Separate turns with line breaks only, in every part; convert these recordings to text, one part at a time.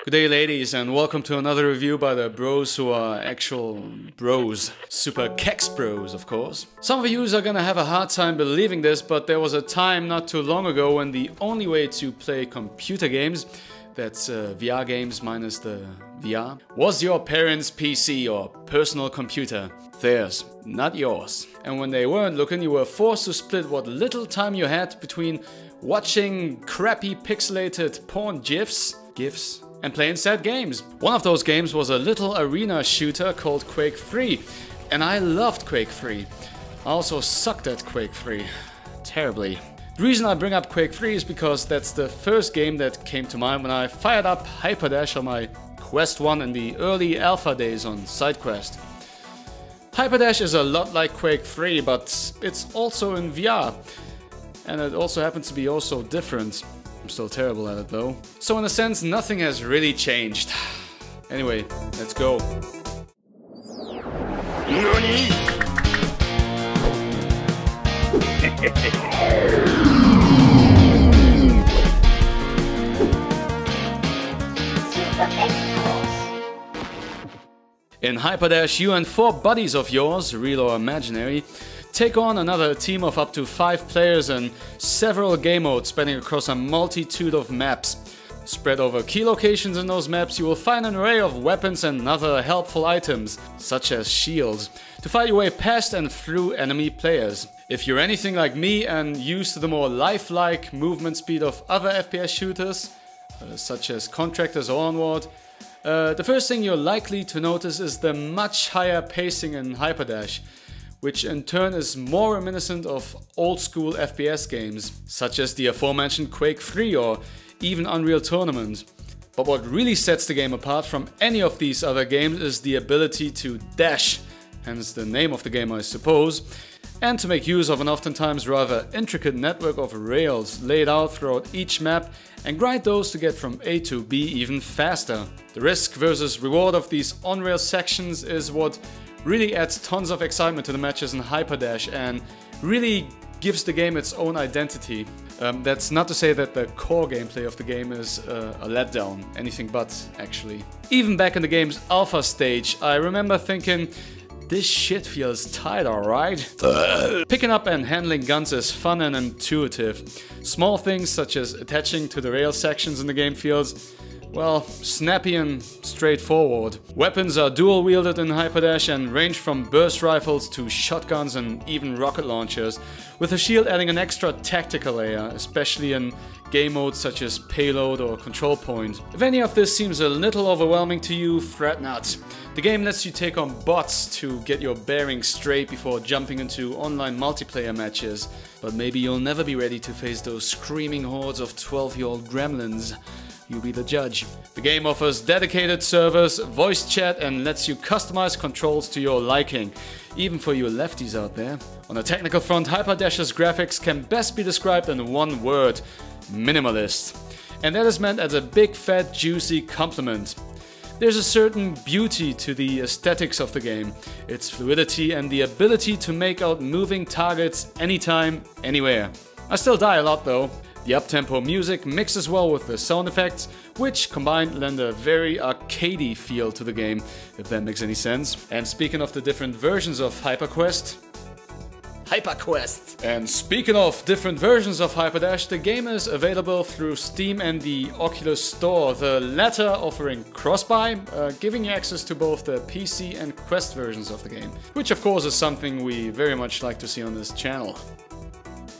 Good day, ladies, and welcome to another review by the bros who are actual bros. Super Kext Bros, of course. Some of you are gonna have a hard time believing this, but there was a time not too long ago when the only way to play computer games, that's VR games minus the VR, was your parents' PC or personal computer. Theirs, not yours. And when they weren't looking, you were forced to split what little time you had between watching crappy pixelated porn GIFs, and playing sad games. One of those games was a little arena shooter called Quake 3, and I loved Quake 3. I also sucked at Quake 3, terribly. The reason I bring up Quake 3 is because that's the first game that came to mind when I fired up Hyperdash on my Quest 1 in the early alpha days on SideQuest. Hyperdash is a lot like Quake 3, but it's also in VR, and it also happens to be also different. I'm still terrible at it though. So in a sense, nothing has really changed. Anyway, let's go. NANI?! In Hyperdash, you and 4 buddies of yours, real or imaginary, take on another team of up to 5 players in several game modes spanning across a multitude of maps. Spread over key locations in those maps, you will find an array of weapons and other helpful items, such as shields, to fight your way past and through enemy players. If you're anything like me and used to the more lifelike movement speed of other FPS shooters, such as Contractors or Onward, the first thing you're likely to notice is the much higher pacing in Hyperdash, which in turn is more reminiscent of old school FPS games, such as the aforementioned Quake 3 or even Unreal Tournament. But what really sets the game apart from any of these other games is the ability to dash, hence the name of the game I suppose, and to make use of an oftentimes rather intricate network of rails laid out throughout each map and grind those to get from A to B even faster. The risk versus reward of these on-rail sections is what really adds tons of excitement to the matches in Hyperdash and really gives the game its own identity. That's not to say that the core gameplay of the game is a letdown, anything but actually. Even back in the game's alpha stage, I remember thinking, this shit feels tight, alright? Picking up and handling guns is fun and intuitive. Small things such as attaching to the rail sections in the game feels, well, snappy and straightforward. Weapons are dual wielded in Hyperdash and range from burst rifles to shotguns and even rocket launchers, with the shield adding an extra tactical layer, especially in game modes such as Payload or Control Point. If any of this seems a little overwhelming to you, fret not. The game lets you take on bots to get your bearings straight before jumping into online multiplayer matches, but maybe you'll never be ready to face those screaming hordes of 12-year-old gremlins. You be the judge. The game offers dedicated servers, voice chat, and lets you customize controls to your liking, even for you lefties out there. On a technical front, Hyperdash's graphics can best be described in one word: minimalist. And that is meant as a big fat juicy compliment. There's a certain beauty to the aesthetics of the game, its fluidity and the ability to make out moving targets anytime, anywhere. I still die a lot though. The up-tempo music mixes well with the sound effects, which combined lend a very arcadey feel to the game, if that makes any sense. And speaking of the different versions of Hyperquest... And speaking of different versions of Hyperdash, the game is available through Steam and the Oculus Store, the latter offering cross-buy, giving you access to both the PC and Quest versions of the game, which of course is something we very much like to see on this channel.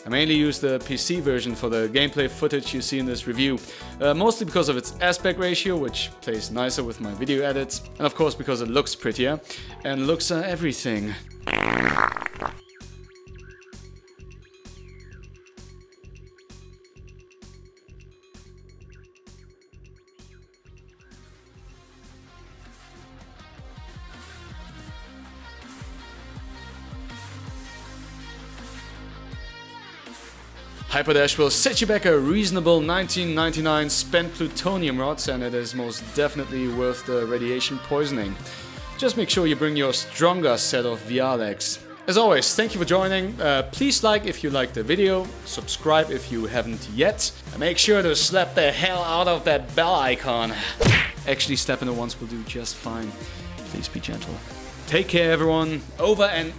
I mainly use the PC version for the gameplay footage you see in this review, mostly because of its aspect ratio, which plays nicer with my video edits, and of course because it looks prettier, and looks are everything. Hyperdash will set you back a reasonable 1999 spent plutonium rods, and it is most definitely worth the radiation poisoning. Just make sure you bring your stronger set of VR legs. As always, thank you for joining. Please like if you liked the video, subscribe if you haven't yet, and make sure to slap the hell out of that bell icon. Actually, stepping it once will do just fine. Please be gentle. Take care, everyone. Over and